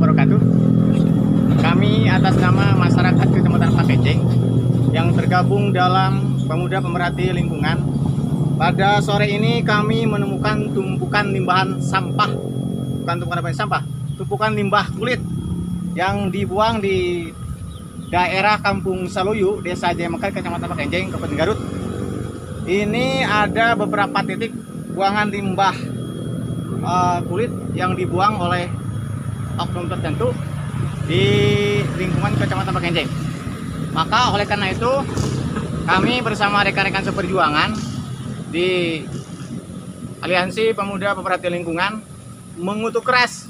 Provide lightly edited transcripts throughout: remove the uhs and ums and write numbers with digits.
wabarakatuh. Kami atas nama masyarakat Kecamatan Pakenceng yang tergabung dalam Pemuda Pemerhati Lingkungan. Pada sore ini kami menemukan tumpukan limbah sampah, tumpukan limbah kulit yang dibuang di daerah Kampung Saluyu, Desa Jayamekar, Kecamatan Pakenceng, Kabupaten Garut. Ini ada beberapa titik buangan limbah kulit yang dibuang oleh oknum tertentu di lingkungan Kecamatan Pakenceng. Maka oleh karena itu kami bersama rekan-rekan seperjuangan di Aliansi Pemuda Pemerhati Lingkungan mengutuk keras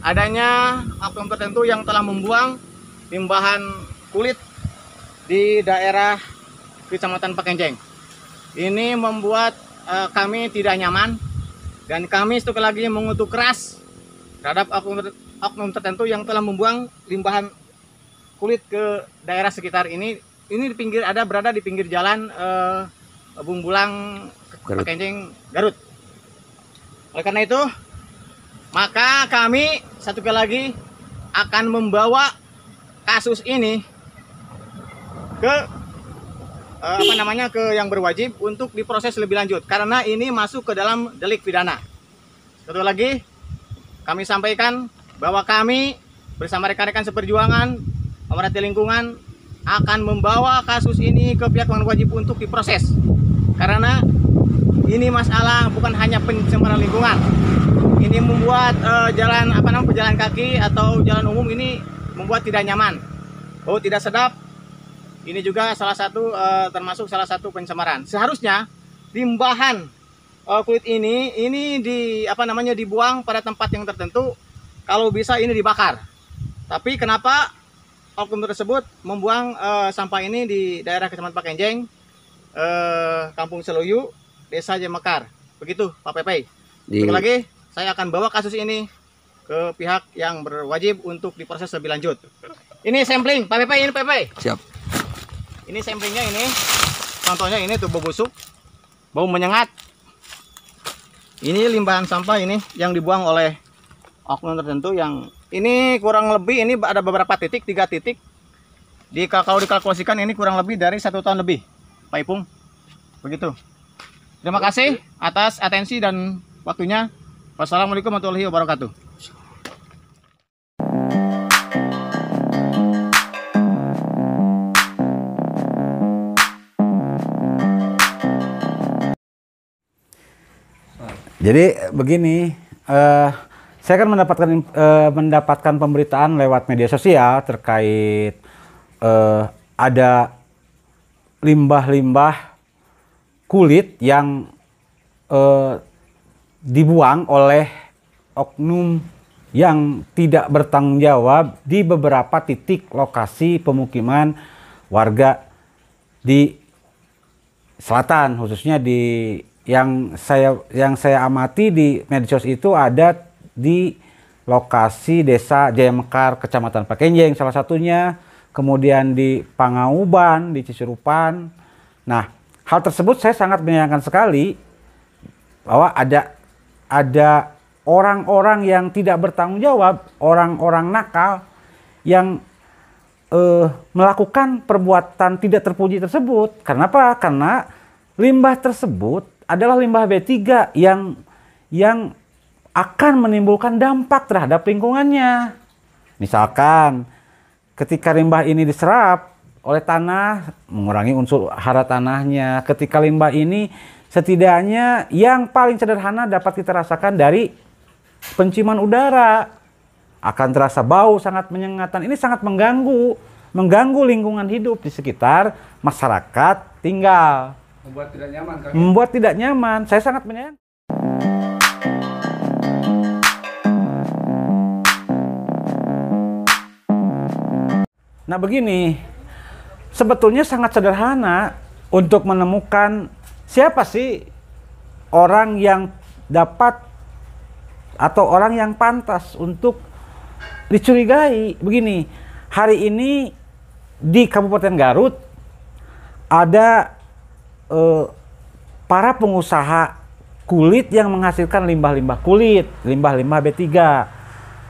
adanya oknum tertentu yang telah membuang limbahan kulit di daerah Kecamatan Pakenceng. Ini membuat kami tidak nyaman. Dan kami sekali lagi mengutuk keras terhadap oknum tertentu yang telah membuang limbahan kulit ke daerah sekitar ini. Ini berada di pinggir jalan Bumbulang, Pakenceng, Garut. Oleh karena itu, maka kami sekali lagi akan membawa kasus ini ke ke yang berwajib untuk diproses lebih lanjut karena ini masuk ke dalam delik pidana. Satu lagi kami sampaikan bahwa kami bersama rekan-rekan seperjuangan pemerhati lingkungan akan membawa kasus ini ke pihak yang wajib untuk diproses karena ini masalah bukan hanya pencemaran lingkungan. Ini membuat pejalan kaki atau jalan umum ini membuat tidak nyaman, bau tidak sedap. Ini juga termasuk salah satu pencemaran. Seharusnya limbahan kulit ini dibuang pada tempat yang tertentu. Kalau bisa ini dibakar. Tapi kenapa oknum tersebut membuang sampah ini di daerah Kecamatan Pakenceng, Kampung Saluyu, Desa Jayamekar? Begitu, Pak Pepe. Sekali lagi, saya akan bawa kasus ini ke pihak yang berwajib untuk diproses lebih lanjut. Ini sampling, Pak Pepe, ini Pepe. Siap. Ini samplingnya ini, contohnya ini tuh bau busuk, bau menyengat. Ini limpahan sampah ini yang dibuang oleh oknum tertentu yang ini kurang lebih ini ada beberapa titik, 3 titik. Kalau dikalkulasikan ini kurang lebih dari 1 tahun lebih, Pak Ipung. Begitu. Terima kasih atas atensi dan waktunya. Wassalamualaikum warahmatullahi wabarakatuh. Jadi begini, saya kan mendapatkan pemberitaan lewat media sosial terkait ada limbah-limbah kulit yang dibuang oleh oknum yang tidak bertanggung jawab di beberapa titik lokasi pemukiman warga di selatan, khususnya di yang saya amati di medsos itu ada di lokasi Desa Jayamekar, Kecamatan Pakenceng salah satunya, kemudian di Pangauban, di Cisurupan. Nah, hal tersebut saya sangat menyayangkan sekali bahwa ada orang-orang yang tidak bertanggung jawab, orang-orang nakal yang melakukan perbuatan tidak terpuji tersebut. Kenapa? Karena limbah tersebut adalah limbah B3 yang akan menimbulkan dampak terhadap lingkungannya. Misalkan ketika limbah ini diserap oleh tanah, mengurangi unsur hara tanahnya. Ketika limbah ini setidaknya yang paling sederhana dapat kita rasakan dari penciuman udara. Akan terasa bau sangat menyengat. Ini sangat mengganggu lingkungan hidup di sekitar masyarakat tinggal. Membuat tidak nyaman kan? Membuat tidak nyaman. Saya sangat menyayangkan. Nah begini, sebetulnya sangat sederhana untuk menemukan siapa sih orang yang dapat atau orang yang pantas untuk dicurigai. Begini, hari ini di Kabupaten Garut ada para pengusaha kulit yang menghasilkan limbah-limbah kulit, limbah-limbah B3.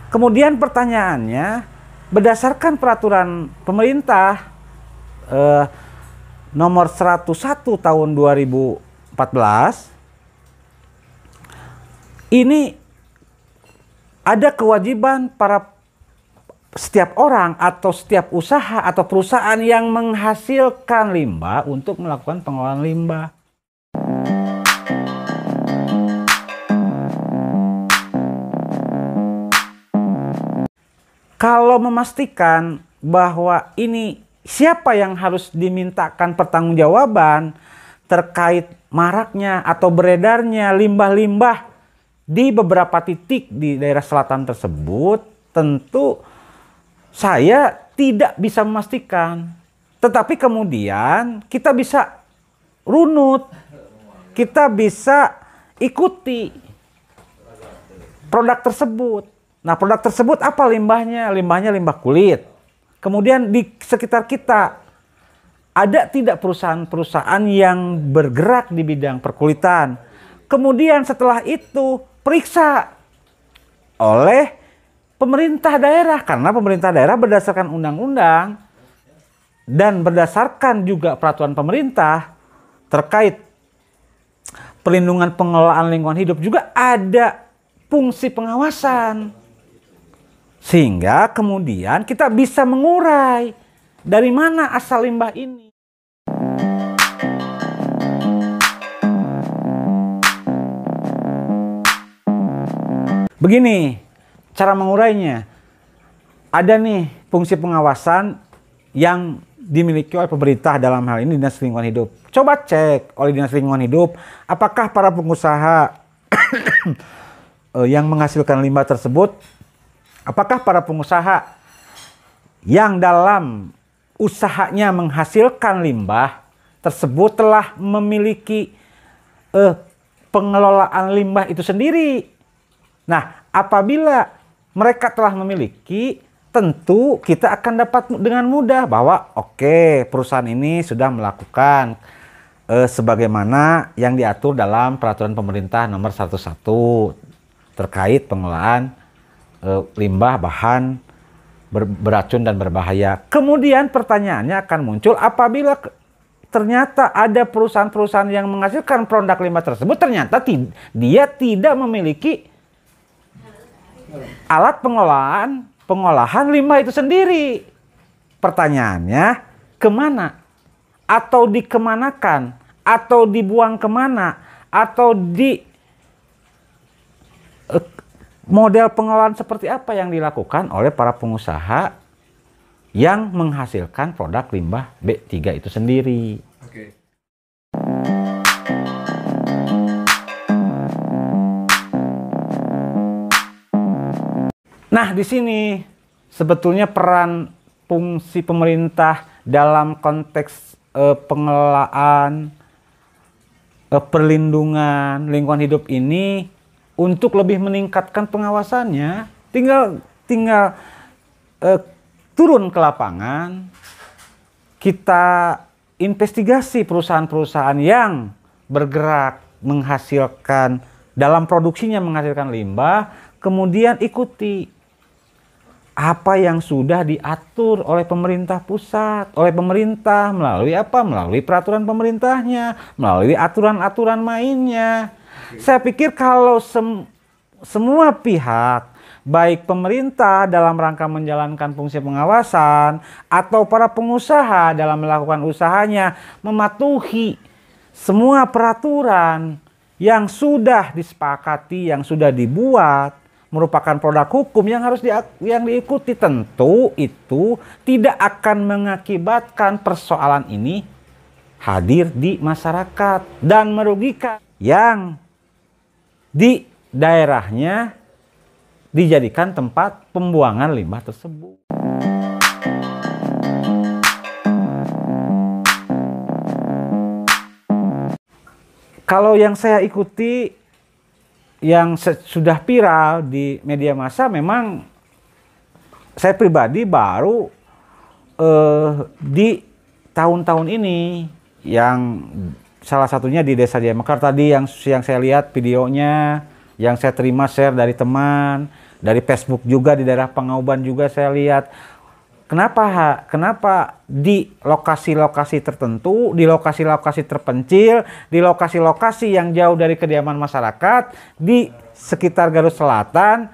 Kemudian pertanyaannya, berdasarkan peraturan pemerintah nomor 101 tahun 2014, ini ada kewajiban para setiap orang atau setiap usaha atau perusahaan yang menghasilkan limbah untuk melakukan pengelolaan limbah. Kalau memastikan bahwa ini siapa yang harus dimintakan pertanggungjawaban terkait maraknya atau beredarnya limbah-limbah di beberapa titik di daerah selatan tersebut, tentu saya tidak bisa memastikan. Tetapi kemudian kita bisa runut, kita bisa ikuti produk tersebut. Nah, produk tersebut apa limbahnya? Limbahnya limbah kulit. Kemudian di sekitar kita ada tidak perusahaan-perusahaan yang bergerak di bidang perkulitan. Kemudian setelah itu periksa oleh pemerintah daerah, karena pemerintah daerah berdasarkan undang-undang dan berdasarkan juga peraturan pemerintah terkait perlindungan pengelolaan lingkungan hidup juga ada fungsi pengawasan. Sehingga kemudian kita bisa mengurai dari mana asal limbah ini. Begini cara mengurainya. Ada nih fungsi pengawasan yang dimiliki oleh pemerintah, dalam hal ini Dinas Lingkungan Hidup. Coba cek oleh Dinas Lingkungan Hidup, apakah para pengusaha yang menghasilkan limbah tersebut, apakah para pengusaha yang dalam usahanya menghasilkan limbah tersebut telah memiliki pengelolaan limbah itu sendiri. Nah, apabila mereka telah memiliki, tentu kita akan dapat dengan mudah bahwa oke, perusahaan ini sudah melakukan sebagaimana yang diatur dalam peraturan pemerintah nomor 101 terkait pengelolaan limbah bahan beracun dan berbahaya. Kemudian pertanyaannya akan muncul apabila ternyata ada perusahaan-perusahaan yang menghasilkan produk limbah tersebut ternyata dia tidak memiliki alat pengolahan limbah itu sendiri. Pertanyaannya, kemana? Atau dikemanakan? Atau dibuang kemana? Atau di model pengolahan seperti apa yang dilakukan oleh para pengusaha yang menghasilkan produk limbah B3 itu sendiri? Oke. Nah, di sini sebetulnya peran fungsi pemerintah dalam konteks pengelolaan perlindungan lingkungan hidup ini untuk lebih meningkatkan pengawasannya, tinggal turun ke lapangan, kita investigasi perusahaan-perusahaan yang bergerak menghasilkan dalam produksinya menghasilkan limbah, kemudian ikuti apa yang sudah diatur oleh pemerintah pusat, oleh pemerintah melalui apa? Melalui peraturan pemerintahnya, melalui aturan-aturan mainnya. Saya pikir kalau semua pihak, baik pemerintah dalam rangka menjalankan fungsi pengawasan atau para pengusaha dalam melakukan usahanya mematuhi semua peraturan yang sudah disepakati, yang sudah dibuat, merupakan produk hukum yang harus yang diikuti, tentu itu tidak akan mengakibatkan persoalan ini hadir di masyarakat dan merugikan yang di daerahnya dijadikan tempat pembuangan limbah tersebut. Kalau yang saya ikuti yang sudah viral di media massa, memang saya pribadi baru di tahun-tahun ini, yang salah satunya di Desa Jaya Mekar tadi yang saya lihat videonya, yang saya terima share dari teman. dari Facebook juga, di daerah Pangauban juga saya lihat. Kenapa di lokasi-lokasi tertentu, di lokasi-lokasi terpencil, di lokasi-lokasi yang jauh dari kediaman masyarakat, di sekitar Garut Selatan,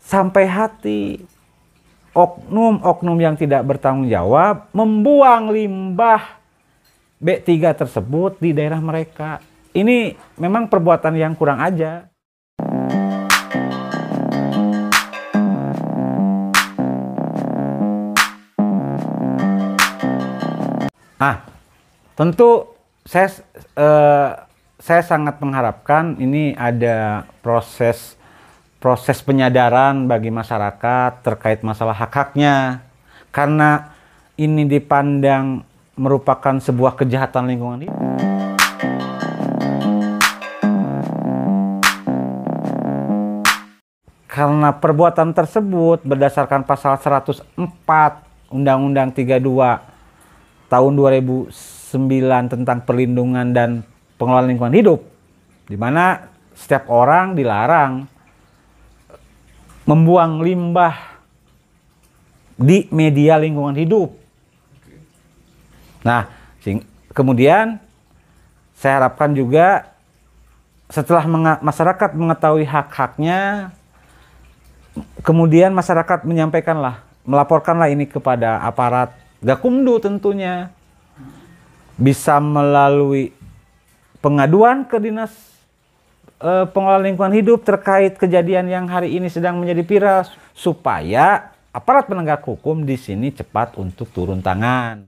sampai hati oknum-oknum yang tidak bertanggung jawab membuang limbah B3 tersebut di daerah mereka. Ini memang perbuatan yang kurang ajar. Tentu saya sangat mengharapkan ini ada proses penyadaran bagi masyarakat terkait masalah hak-haknya, karena ini dipandang merupakan sebuah kejahatan lingkungan hidup. Karena perbuatan tersebut berdasarkan pasal 104 Undang-Undang 32 tahun 2009 tentang perlindungan dan pengelolaan lingkungan hidup, di mana setiap orang dilarang membuang limbah di media lingkungan hidup. Nah, kemudian saya harapkan juga setelah masyarakat mengetahui hak-haknya, kemudian masyarakat melaporkanlah ini kepada aparat Gakumdu tentunya. Bisa melalui pengaduan ke Dinas Pengelolaan Lingkungan Hidup terkait kejadian yang hari ini sedang menjadi viral, supaya aparat penegak hukum di sini cepat untuk turun tangan.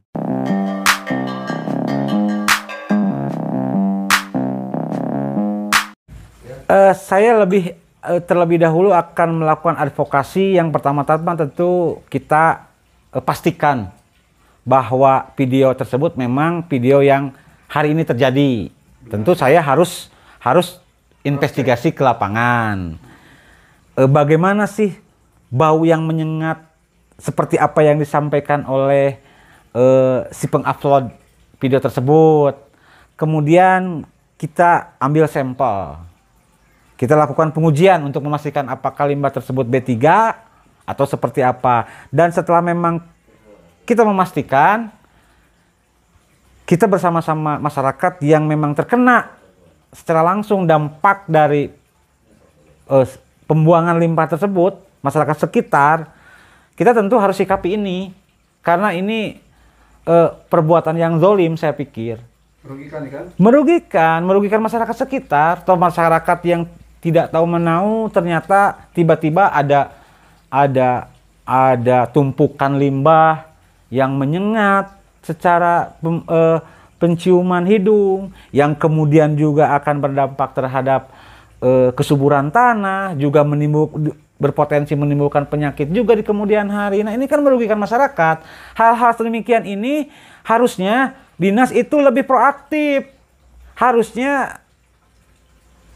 Saya terlebih dahulu akan melakukan advokasi. Yang pertama-tama tentu kita pastikan bahwa video tersebut memang video yang hari ini terjadi. Tentu saya harus investigasi ke lapangan. Bagaimana sih bau yang menyengat seperti apa yang disampaikan oleh si pengupload video tersebut. Kemudian kita ambil sampel. Kita lakukan pengujian untuk memastikan apakah limbah tersebut B3 atau seperti apa. Dan setelah memang kita memastikan, kita bersama-sama masyarakat yang memang terkena secara langsung dampak dari pembuangan limbah tersebut, masyarakat sekitar, kita tentu harus sikapi ini. Karena ini perbuatan yang zolim, saya pikir. Merugikan kan? Merugikan masyarakat sekitar, atau masyarakat yang tidak tahu menau, ternyata tiba-tiba ada tumpukan limbah yang menyengat secara penciuman hidung, yang kemudian juga akan berdampak terhadap kesuburan tanah, juga berpotensi menimbulkan penyakit juga di kemudian hari. Nah, ini kan merugikan masyarakat. Hal-hal sedemikian ini harusnya dinas itu lebih proaktif. Harusnya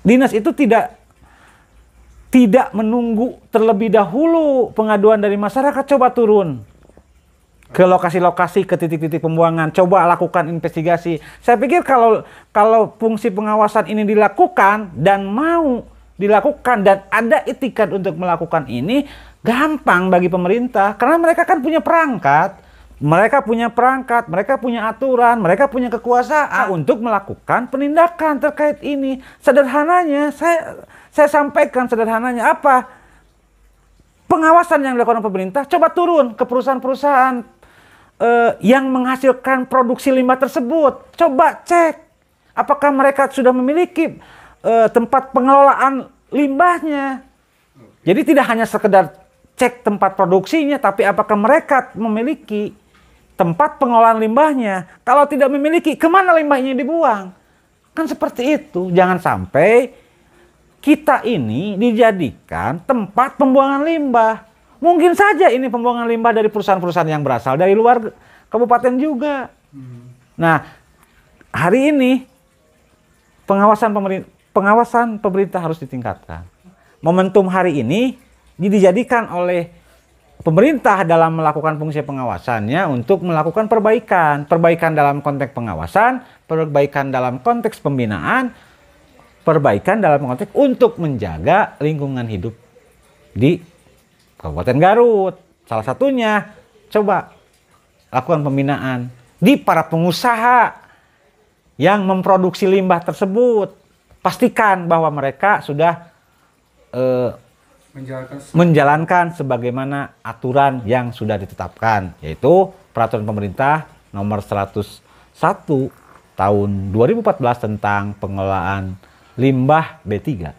dinas itu tidak menunggu terlebih dahulu pengaduan dari masyarakat, coba turun ke lokasi-lokasi, ke titik-titik pembuangan, coba lakukan investigasi. Saya pikir kalau fungsi pengawasan ini dilakukan dan mau dilakukan dan ada itikat untuk melakukan ini, gampang bagi pemerintah, karena mereka kan punya perangkat. Mereka punya aturan, mereka punya kekuasaan untuk melakukan penindakan terkait ini. Sederhananya, saya sampaikan sederhananya apa? Pengawasan yang dilakukan pemerintah, coba turun ke perusahaan-perusahaan yang menghasilkan produksi limbah tersebut. Coba cek, apakah mereka sudah memiliki tempat pengelolaan limbahnya. Jadi tidak hanya sekedar cek tempat produksinya, tapi apakah mereka memiliki tempat pengelolaan limbahnya. Kalau tidak memiliki, kemana limbahnya dibuang? Kan seperti itu. Jangan sampai kita ini dijadikan tempat pembuangan limbah. Mungkin saja ini pembuangan limbah dari perusahaan-perusahaan yang berasal dari luar kabupaten juga. Nah, hari ini pengawasan pemerintah harus ditingkatkan. Momentum hari ini dijadikan oleh pemerintah dalam melakukan fungsi pengawasannya untuk melakukan perbaikan dalam konteks pengawasan, perbaikan dalam konteks pembinaan, perbaikan dalam konteks untuk menjaga lingkungan hidup di Kabupaten Garut. Salah satunya, coba lakukan pembinaan di para pengusaha yang memproduksi limbah tersebut. Pastikan bahwa mereka sudah menjalankan sebagaimana aturan yang sudah ditetapkan, yaitu Peraturan Pemerintah Nomor 101 Tahun 2014 tentang pengelolaan limbah B3.